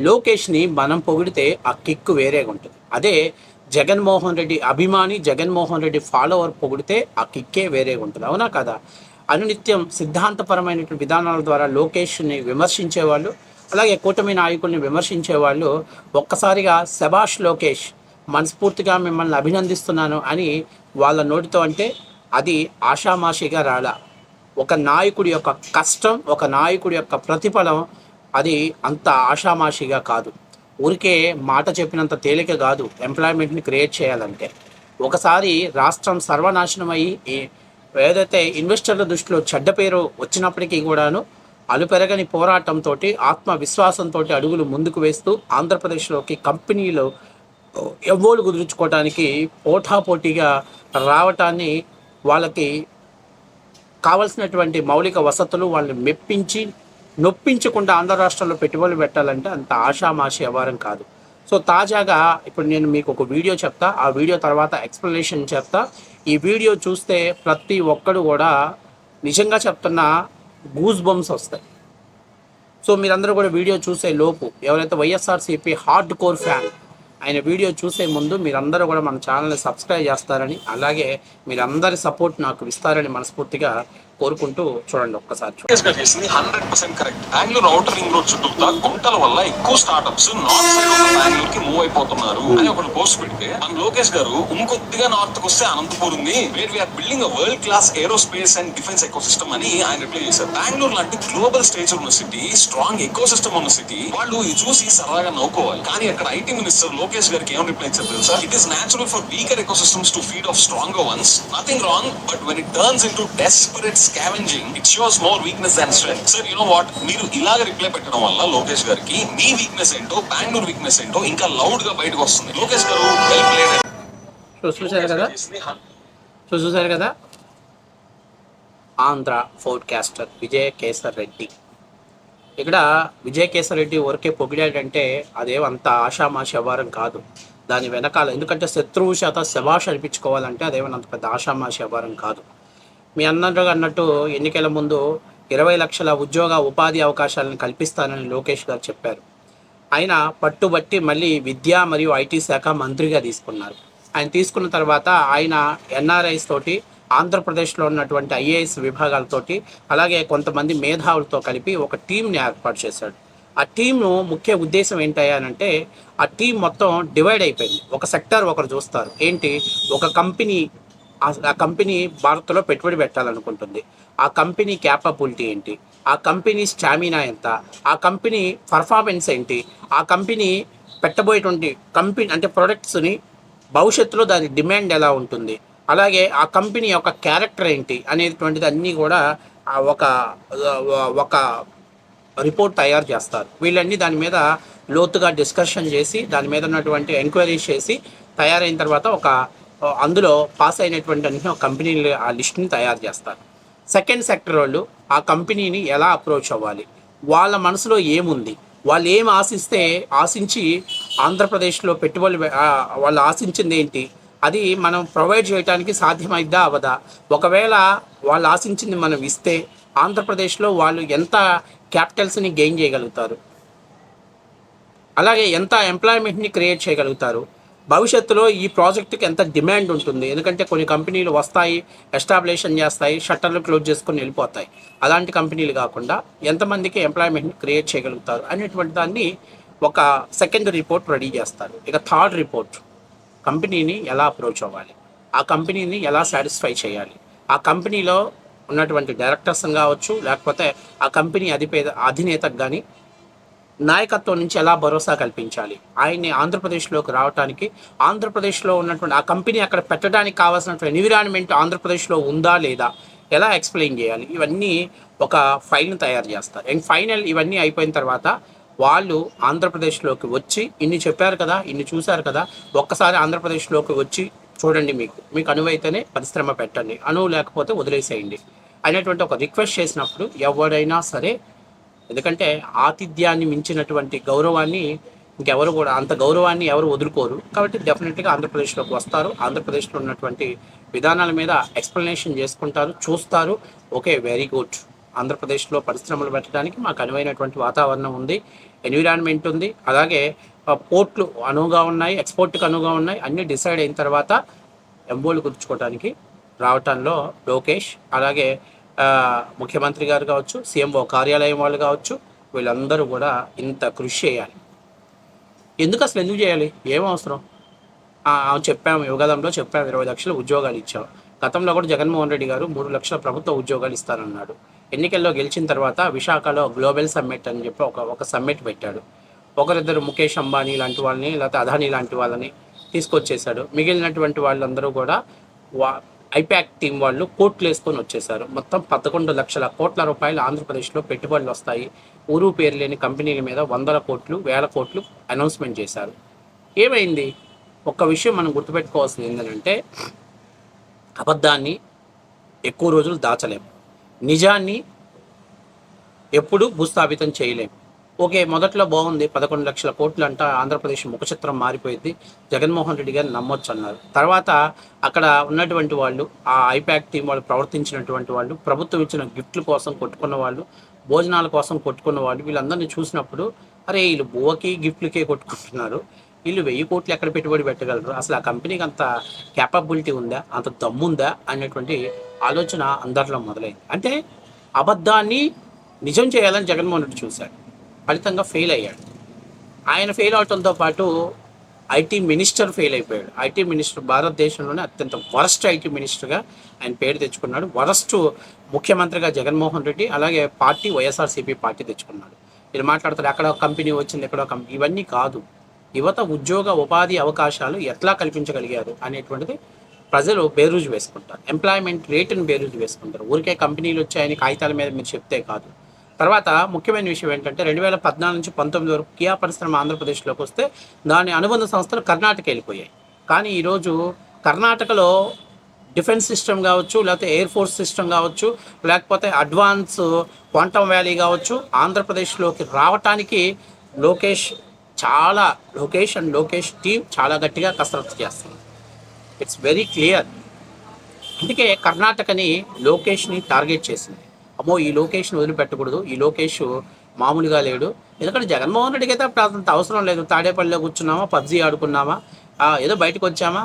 లోకేష్ని మనం పొగిడితే ఆ కిక్కు వేరేగా ఉంటుంది. అదే జగన్మోహన్ రెడ్డి అభిమాని, జగన్మోహన్ రెడ్డి ఫాలోవర్ పొగిడితే ఆ కిక్కే వేరేగా ఉంటుంది. అవునా కదా? అనునిత్యం సిద్ధాంతపరమైనటువంటి విధానాల ద్వారా లోకేష్ని విమర్శించేవాళ్ళు, అలాగే కూటమి నాయకుల్ని విమర్శించేవాళ్ళు ఒక్కసారిగా శభాష్ లోకేష్, మనస్ఫూర్తిగా మిమ్మల్ని అభినందిస్తున్నాను అని వాళ్ళ నోటితో అంటే అది ఆషామాషిగా రాలా. ఒక నాయకుడి యొక్క కష్టం, ఒక నాయకుడి యొక్క ప్రతిఫలం అది అంత ఆషామాషిగా కాదు. ఊరికే మాట చెప్పినంత తేలిక కాదు ఎంప్లాయ్మెంట్ని క్రియేట్ చేయాలంటే. ఒకసారి రాష్ట్రం సర్వనాశనం అయ్యి ఏదైతే ఇన్వెస్టర్ల దృష్టిలో చెడ్డ పేరు వచ్చినప్పటికీ కూడాను అలుపెరగని పోరాటంతో, ఆత్మవిశ్వాసంతో అడుగులు ముందుకు వేస్తూ ఆంధ్రప్రదేశ్లోకి కంపెనీలు ఎవ్వోలు కుదుర్చుకోవడానికి పోటాపోటీగా రావటాన్ని, వాళ్ళకి కావలసినటువంటి మౌలిక వసతులు వాళ్ళని మెప్పించి నొప్పించకుండా ఆంధ్ర రాష్ట్రంలో పెట్టుబడులు పెట్టాలంటే అంత ఆషామాషి వ్యవహారం కాదు. సో తాజాగా ఇప్పుడు నేను మీకు ఒక వీడియో చెప్తా, ఆ వీడియో తర్వాత ఎక్స్ప్లెనేషన్ చెప్తా. ఈ వీడియో చూస్తే ప్రతి ఒక్కడు కూడా నిజంగా చెప్తున్నా గూస్ బంప్స్ వస్తాయి. సో మీరందరూ కూడా వీడియో చూసే లోపు ఎవరైతే వైఎస్ఆర్సీపీ హార్డ్ కోర్ ఫ్యాన్ ఆయన వీడియో చూసే ముందు మీరందరూ కూడా మన ఛానల్ని సబ్స్క్రైబ్ చేస్తారని, అలాగే మీరందరి సపోర్ట్ నాకు ఇస్తారని మనస్ఫూర్తిగా కోరుకుంటూ చూడండి ఒక్కసారి. 100% correct. Bengaluru outer ring road చుట్టూ గుంటల వల్ల ఎక్కువ startups north side of Bengaluru కి మూవ్ అయిపోతున్నారు అని ఒకటి పోస్ట్ పెడితే మన లోకేష్ గారు ఇంకొద్దిగా నార్త్ కు వస్తే అనంతపూర్ ఉంది, where we're building world class aerospace and defence ecosystem అని ఆయన రిప్లై చేశారు. బెంగళూరు లాంటి గ్లోబల్ స్టేజ్ ఉన్న సిటీ, స్ట్రాంగ్ ఎకోసిస్టమ్ ఉన్న సిటీ, వాళ్ళు ఇది చూసి సరదాగా నవ్వుకోవాలి. కానీ అక్కడ ఐటీ మినిస్టర్ లోకేష్ గారికి ఏం రిప్లై ఇచ్చారు తెలుసా? It is natural for weaker ecosystems to feed of stronger once. Nothing wrong, but when it turns into desperate scavenging it shows more weakness than strength. Sir, you know what, మీరు ఇలాగ reply పెట్టడం వల్ల లోకేష్ గారికి మీ weakness ఏంటో, Bengaluru weakness ఏంటో ఇంకా loud గా బయటకు వస్తుంది. లోకేష్ గారు వెల్ ప్లేడ్. చూసారు కదా ఆంధ్ర ఫోర్కాస్టర్ విజయ్ కేసర్ రెడ్డి. ఇక్కడ విజయ్ కేసర్ రెడ్డి ఊరికే పొగిడాడంటే అదేమంత ఆషామాషి వ్యవహారం కాదు. దాని వెనకాల ఎందుకంటే శత్రువు శాత శభాష్ అనిపించుకోవాలంటే అదేమన్నంత పెద్ద ఆషామాషి వ్యవహారం కాదు. మీ అన్నట్టు ఎన్నికల ముందు 20 లక్షల ఉపాధి అవకాశాలను కల్పిస్తానని లోకేష్ గారు చెప్పారు. ఆయన పట్టుబట్టి మళ్ళీ విద్యా మరియు ఐటీ శాఖ మంత్రిగా తీసుకున్నారు. ఆయన తీసుకున్న తర్వాత ఆయన ఎన్ఆర్ఐస్ తోటి, ఆంధ్రప్రదేశ్లో ఉన్నటువంటి ఐఏఎస్ విభాగాలతోటి, అలాగే కొంతమంది మేధావులతో కలిపి ఒక టీంని ఏర్పాటు చేశాడు. ఆ టీంను ముఖ్య ఉద్దేశం ఏంటంటే ఆ టీం మొత్తం డివైడ్ అయిపోయింది. ఒక సెక్టర్ ఒకరు చూస్తారు. ఏంటి, ఒక కంపెనీ, ఆ కంపెనీ భారత్లో పెట్టుబడి పెట్టాలనుకుంటుంది. ఆ కంపెనీ క్యాపబిలిటీ ఏంటి, ఆ కంపెనీ స్టామినా ఎంత, ఆ కంపెనీ పర్ఫార్మెన్స్ ఏంటి, ఆ కంపెనీ పెట్టబోయేటువంటి కంపెనీ అంటే ప్రొడక్ట్స్ని భవిష్యత్తులో దాని డిమాండ్ ఎలా ఉంటుంది, అలాగే ఆ కంపెనీ యొక్క క్యారెక్టర్ ఏంటి అనేటువంటిది అన్నీ కూడా ఒక రిపోర్ట్ తయారు చేస్తారు. వీళ్ళన్నీ దాని మీద లోతుగా డిస్కషన్ చేసి దాని మీద ఉన్నటువంటి ఎంక్వైరీస్ చేసి తయారైన తర్వాత అందులో పాస్ అయినటువంటి అన్ని కంపెనీలు ఆ లిస్ట్ని తయారు చేస్తారు. సెకండ్ సెక్టర్ వాళ్ళు ఆ కంపెనీని ఎలా అప్రోచ్ అవ్వాలి, వాళ్ళ మనసులో ఏముంది, వాళ్ళు ఏం ఆశించి ఆంధ్రప్రదేశ్లో పెట్టుబడులు వాళ్ళు ఆశించింది ఏంటి, అది మనం ప్రొవైడ్ చేయడానికి సాధ్యమైద్దా అవదా, ఒకవేళ వాళ్ళు ఆశించింది మనం ఇస్తే ఆంధ్రప్రదేశ్లో వాళ్ళు ఎంత క్యాపిటల్స్ని గెయిన్ చేయగలుగుతారు, అలాగే ఎంత ఎంప్లాయ్మెంట్ని క్రియేట్ చేయగలుగుతారు, భవిష్యత్తులో ఈ ప్రాజెక్టుకి ఎంత డిమాండ్ ఉంటుంది. ఎందుకంటే కొన్ని కంపెనీలు వస్తాయి, ఎస్టాబ్లిషన్ చేస్తాయి, షట్టర్లు క్లోజ్ చేసుకొని వెళ్ళిపోతాయి. అలాంటి కంపెనీలు కాకుండా ఎంతమందికి ఎంప్లాయ్మెంట్ని క్రియేట్ చేయగలుగుతారు అనేటువంటి దాన్ని ఒక సెకండ్ రిపోర్ట్ రెడీ చేస్తారు. ఇక థర్డ్ రిపోర్ట్, కంపెనీని ఎలా అప్రోచ్ అవ్వాలి, ఆ కంపెనీని ఎలా సాటిస్ఫై చేయాలి, ఆ కంపెనీలో ఉన్నటువంటి డైరెక్టర్స్ని కావచ్చు, లేకపోతే ఆ కంపెనీ అధినేతకు కానీ నాయకత్వం నుంచి ఎలా భరోసా కల్పించాలి, ఆయన్ని ఆంధ్రప్రదేశ్లోకి రావడానికి, ఆంధ్రప్రదేశ్లో ఉన్నటువంటి ఆ కంపెనీ అక్కడ పెట్టడానికి కావాల్సినటువంటి ఎన్విరాన్మెంట్ ఆంధ్రప్రదేశ్లో ఉందా లేదా ఎలా ఎక్స్ప్లెయిన్ చేయాలి, ఇవన్నీ ఒక ఫైల్ని తయారు చేస్తారు. అండ్ ఫైనల్ ఇవన్నీ అయిపోయిన తర్వాత వాళ్ళు ఆంధ్రప్రదేశ్లోకి వచ్చి ఇన్ని చెప్పారు కదా, ఇన్ని చూశారు కదా, ఒక్కసారి ఆంధ్రప్రదేశ్లోకి వచ్చి చూడండి, మీకు అనువైతేనే పరిశ్రమ పెట్టండి, అనువు లేకపోతే వదిలేసేయండి అనేటువంటి ఒక రిక్వెస్ట్ చేసినప్పుడు ఎవరైనా సరే, ఎందుకంటే ఆతిథ్యాన్ని మించినటువంటి గౌరవాన్ని ఇంకెవరు కూడా, అంత గౌరవాన్ని ఎవరు వదులుకోరు. కాబట్టి డెఫినెట్గా ఆంధ్రప్రదేశ్లోకి వస్తారు, ఆంధ్రప్రదేశ్లో ఉన్నటువంటి విధానాల మీద ఎక్స్ప్లెనేషన్ చేసుకుంటారు, చూస్తారు. Okay, very good. ఆంధ్రప్రదేశ్లో పరిశ్రమలు పెట్టడానికి మాకు అనువైనటువంటి వాతావరణం ఉంది, ఎన్విరాన్మెంట్ ఉంది, అలాగే పోర్ట్లు అనువుగా ఉన్నాయి, ఎక్స్పోర్ట్కి అనువుగా ఉన్నాయి. అన్నీ డిసైడ్ అయిన తర్వాత ఎంబోలు కుదుర్చుకోవడానికి రావటంలో లోకేష్, అలాగే ముఖ్యమంత్రి గారు కావచ్చు, సీఎంఓ కార్యాలయం వాళ్ళు కావచ్చు, వీళ్ళందరూ కూడా ఇంత కృషి చేయాలి. ఎందుకు అసలు ఎందుకు చేయాలి? ఏం అవసరం? చెప్పాము, యువగదంలో చెప్పాము, 20 లక్షల ఉద్యోగాలు ఇచ్చాం. గతంలో కూడా జగన్మోహన్ రెడ్డి గారు 3 లక్షల ప్రభుత్వ ఉద్యోగాలు ఇస్తానన్నాడు. ఎన్నికల్లో గెలిచిన తర్వాత విశాఖలో గ్లోబల్ సమ్మిట్ అని చెప్పి ఒక సమ్మిట్ పెట్టాడు. ఒకరిద్దరు ముఖేష్ అంబానీ లాంటి వాళ్ళని, లేకపోతే అదానీ లాంటి వాళ్ళని తీసుకొచ్చేసాడు. మిగిలినటువంటి వాళ్ళందరూ కూడా ఐపాక్ టీం వాళ్ళు కోట్లు వేసుకొని వచ్చేసారు. మొత్తం 11 లక్షల కోట్ల రూపాయలు ఆంధ్రప్రదేశ్లో పెట్టుబడులు వస్తాయి. ఊరు పేరు లేని కంపెనీల మీద 100 కోట్లు 1000 కోట్లు అనౌన్స్మెంట్ చేశారు. ఏమైంది? ఒక్క విషయం మనం గుర్తుపెట్టుకోవాల్సింది ఏంటంటే, అబద్ధాన్ని ఎక్కువ రోజులు దాచలేం, నిజాన్ని ఎప్పుడు భూస్థాపితం చేయలేం. ఓకే, మొదట్లో బాగుంది, 11 లక్షల కోట్లు అంట, ఆంధ్రప్రదేశ్ ముఖచిత్రం మారిపోయింది, జగన్మోహన్ రెడ్డి గారిని నమ్మొచ్చు అన్నారు. తర్వాత అక్కడ ఉన్నటువంటి వాళ్ళు, ఆ ఐపాక్ టీం వాళ్ళు ప్రవర్తించినటువంటి వాళ్ళు, ప్రభుత్వం ఇచ్చిన గిఫ్ట్ల కోసం కొట్టుకున్న వాళ్ళు, భోజనాల కోసం కొట్టుకున్న వాళ్ళు, వీళ్ళందరినీ చూసినప్పుడు అరే వీళ్ళు బువ్వకి గిఫ్ట్లకే కొట్టుకుంటున్నారు, వీళ్ళు 1000 కోట్లు ఎక్కడ పెట్టుబడి పెట్టగలరు, అసలు ఆ కంపెనీకి అంత క్యాపబిలిటీ ఉందా, అంత దమ్ముందా అనేటువంటి ఆలోచన అందరిలో మొదలైంది. అంటే అబద్ధాన్ని నిజం చేయాలని జగన్మోహన్ రెడ్డి చూశాడు, ఫలితంగా ఫెయిల్ అయ్యాడు. ఆయన ఫెయిల్ అవడంతో పాటు ఐటీ మినిస్టర్ ఫెయిల్ అయిపోయాడు. ఐటీ మినిస్టర్ భారతదేశంలోనే అత్యంత వరస్ట్ ఐటీ మినిస్టర్గా ఆయన పేరు తెచ్చుకున్నాడు. వరస్ట్ ముఖ్యమంత్రిగా జగన్మోహన్ రెడ్డి, అలాగే పార్టీ వైఎస్ఆర్సీపీ పార్టీ తెచ్చుకున్నాడు. వీళ్ళు మాట్లాడతారు ఎక్కడ కంపెనీ వచ్చింది, ఎక్కడో కంపెనీ, ఇవన్నీ కాదు. యువత ఉద్యోగ ఉపాధి అవకాశాలు ఎట్లా కల్పించగలిగారు అనేటువంటిది ప్రజలు బేరూజు వేసుకుంటారు. ఎంప్లాయ్మెంట్ రేటును బేరూజు వేసుకుంటారు. ఊరికే కంపెనీలు వచ్చాయని కాగితాల మీద మీరు చెప్తే కాదు. తర్వాత ముఖ్యమైన విషయం ఏంటంటే 2014 నుంచి 19 వరకు కియా పరిశ్రమ ఆంధ్రప్రదేశ్లోకి వస్తే దాని అనుబంధ సంస్థలు కర్ణాటక వెళ్ళిపోయాయి. కానీ ఈరోజు కర్ణాటకలో డిఫెన్స్ సిస్టమ్ కావచ్చు, లేకపోతే ఎయిర్ ఫోర్స్ సిస్టమ్ కావచ్చు, లేకపోతే అడ్వాన్స్ క్వాంటమ్ వ్యాలీ కావచ్చు, ఆంధ్రప్రదేశ్లోకి రావటానికి లోకేష్ అండ్ లోకేష్ టీం చాలా గట్టిగా కసరత్తు చేస్తుంది. It's very clear. అందుకే కర్ణాటకని లోకేష్ని టార్గెట్ చేసింది. అమ్మో ఈ లోకేష్ని వదిలిపెట్టకూడదు, ఈ లోకేష్ మామూలుగా లేడు. ఎందుకంటే జగన్మోహన్ రెడ్డికి అయితే అంత అవసరం లేదు. తాడేపల్లిలో కూర్చున్నామా, పబ్జీ ఆడుకున్నామా, ఏదో బయటకు వచ్చామా,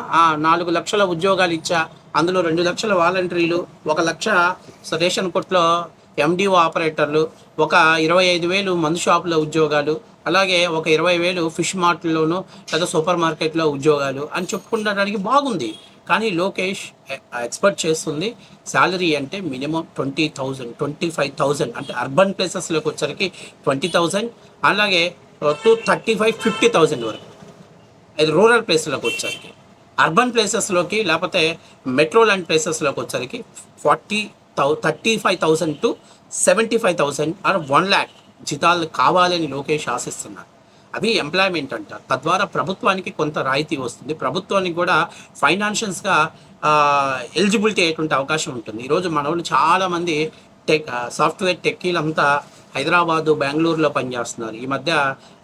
4 లక్షల ఉద్యోగాలు ఇచ్చా, అందులో 2 లక్షల వాలంటీర్లు, 1 లక్ష రేషన్ కొట్లో ఎండిఓ ఆపరేటర్లు, ఒక 25,000 మందు షాపులో ఉద్యోగాలు, అలాగే ఒక 20,000 ఫిష్ మార్ట్లోనూ లేదా సూపర్ మార్కెట్లో ఉద్యోగాలు అని చెప్పుకుంటానికి బాగుంది. కానీ లోకేష్ ఎక్స్పెక్ట్ చేస్తుంది శాలరీ అంటే మినిమం 20,000, 25,000, అంటే అర్బన్ ప్లేసెస్లోకి వచ్చరికి 20,000, అలాగే 35,000-50,000 వరకు. అది రూరల్ ప్లేస్లోకి వచ్చరికి. అర్బన్ ప్లేసెస్లోకి లేకపోతే మెట్రో లాంటి ప్లేసెస్లోకి వచ్చరికి 35,000 to 75,000 ఆర్ 1 lakh జీతాలు కావాలని లోకేష్ ఆశిస్తున్నారు. అవి ఎంప్లాయ్మెంట్ అంటారు. తద్వారా ప్రభుత్వానికి కొంత రాయితీ వస్తుంది, ప్రభుత్వానికి కూడా ఫైనాన్షియల్స్గా ఎలిజిబిలిటీ అయ్యేటువంటి అవకాశం ఉంటుంది. ఈరోజు మన వాళ్ళు చాలామంది సాఫ్ట్వేర్ టెక్కీలంతా హైదరాబాదు, బెంగళూరులో పనిచేస్తున్నారు. ఈ మధ్య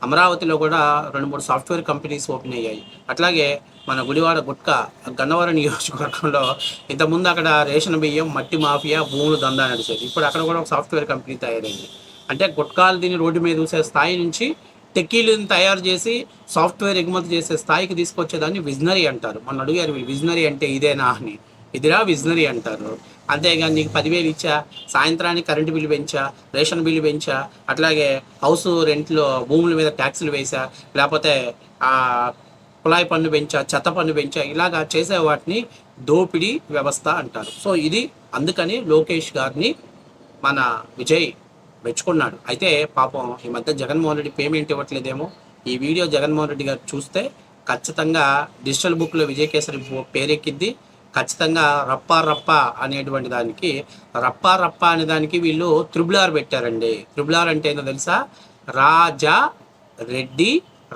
అమరావతిలో కూడా 2-3 సాఫ్ట్వేర్ కంపెనీస్ ఓపెన్ అయ్యాయి. అట్లాగే మన గుడివాడ గుట్కా గన్నవరం నియోజకవర్గంలో ఇంతకుముందు అక్కడ రేషన్ బియ్యం, మట్టి మాఫియా, భూములు దందా నడిచేది. ఇప్పుడు అక్కడ కూడా ఒక సాఫ్ట్వేర్ కంపెనీ తయారైంది. అంటే గుట్కాలు దీన్ని రోడ్డు మీద చూసే స్థాయి నుంచి టెక్కీలను తయారు చేసి సాఫ్ట్వేర్ ఎగుమతి చేసే స్థాయికి తీసుకొచ్చేదాన్ని విజనరీ అంటారు. మొన్న అడిగారు వీళ్ళు విజనరీ అంటే ఇదేనా అని. ఇదిరా విజనరీ అంటారు. అంతేగాని నీకు 10,000 ఇచ్చా, సాయంత్రానికి కరెంటు బిల్లు పెంచా, రేషన్ బిల్లు పెంచా, అట్లాగే హౌస్ రెంట్లో భూముల మీద ట్యాక్సులు వేసా, లేకపోతే కుళాయి పన్ను పెంచా, చెత్త పన్ను పెంచా, ఇలాగా చేసే వాటిని దోపిడీ వ్యవస్థ అంటారు. సో ఇది అందుకని లోకేష్ గారిని మన విజయ్ మెచ్చుకున్నాడు. అయితే పాపం ఈ మధ్య జగన్మోహన్ రెడ్డి పేమెంట్ ఇవ్వట్లేదేమో. ఈ వీడియో జగన్మోహన్ రెడ్డి గారు చూస్తే ఖచ్చితంగా డిజిటల్ బుక్లో విజయ్ కేసరి పేరెక్కిద్ది. ఖచ్చితంగా రప్పా రప్పా అనేటువంటి దానికి, రప్పా రప్పా అనే దానికి వీళ్ళు త్రిబుల్ ఆర్ పెట్టారండి. త్రిబుల్ ఆర్ అంటే ఏంటో తెలుసా? రాజా రెడ్డి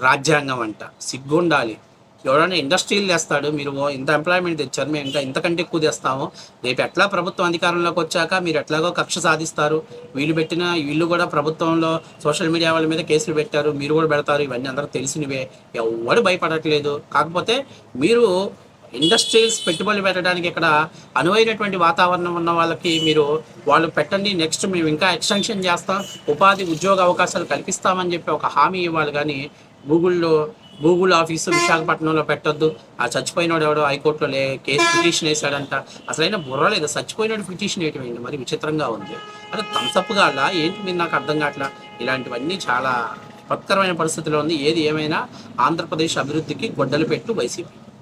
రాజ్యాంగం అంట. సిగ్గుండాలి. ఎవరైనా ఇండస్ట్రీలు తెస్తాడు, మీరు ఇంత ఎంప్లాయ్మెంట్ తెచ్చారు, మేము ఇంకా ఇంతకంటే ఎక్కువ తెస్తాము, రేపు ఎట్లా ప్రభుత్వం అధికారంలోకి వచ్చాక మీరు ఎట్లాగో కక్ష సాధిస్తారు, వీళ్ళు కూడా ప్రభుత్వంలో సోషల్ మీడియా వాళ్ళ మీద కేసులు పెట్టారు, మీరు కూడా పెడతారు, ఇవన్నీ అందరూ తెలిసినవే, ఎవరు భయపడట్లేదు. కాకపోతే మీరు ఇండస్ట్రీస్ పెట్టుబడులు పెట్టడానికి ఇక్కడ అనువైనటువంటి వాతావరణం ఉన్న వాళ్ళకి మీరు వాళ్ళు పెట్టండి, నెక్స్ట్ మేము ఇంకా ఎక్స్టెన్షన్ చేస్తాం, ఉపాధి ఉద్యోగ అవకాశాలు కల్పిస్తామని చెప్పి ఒక హామీ ఇవ్వాలి. కానీ గూగుల్ ఆఫీసు విశాఖపట్నంలో పెట్టొద్దు, ఆ చచ్చిపోయినోడు ఎవడో హైకోర్టులో పిటిషన్ వేసాడంట, అసలైన బుర్ర లేదు, చచ్చిపోయినోడు పిటిషన్ వేయటం మరి విచిత్రంగా ఉంది. అంటే థమ్సప్గా అలా ఏంటి మీరు నాకు అర్థం కావట్లా. ఇలాంటివన్నీ చాలా విపత్కరమైన పరిస్థితిలో ఉంది. ఏది ఏమైనా ఆంధ్రప్రదేశ్ అభివృద్ధికి గొడ్డలు పెట్టు వైసీపీ.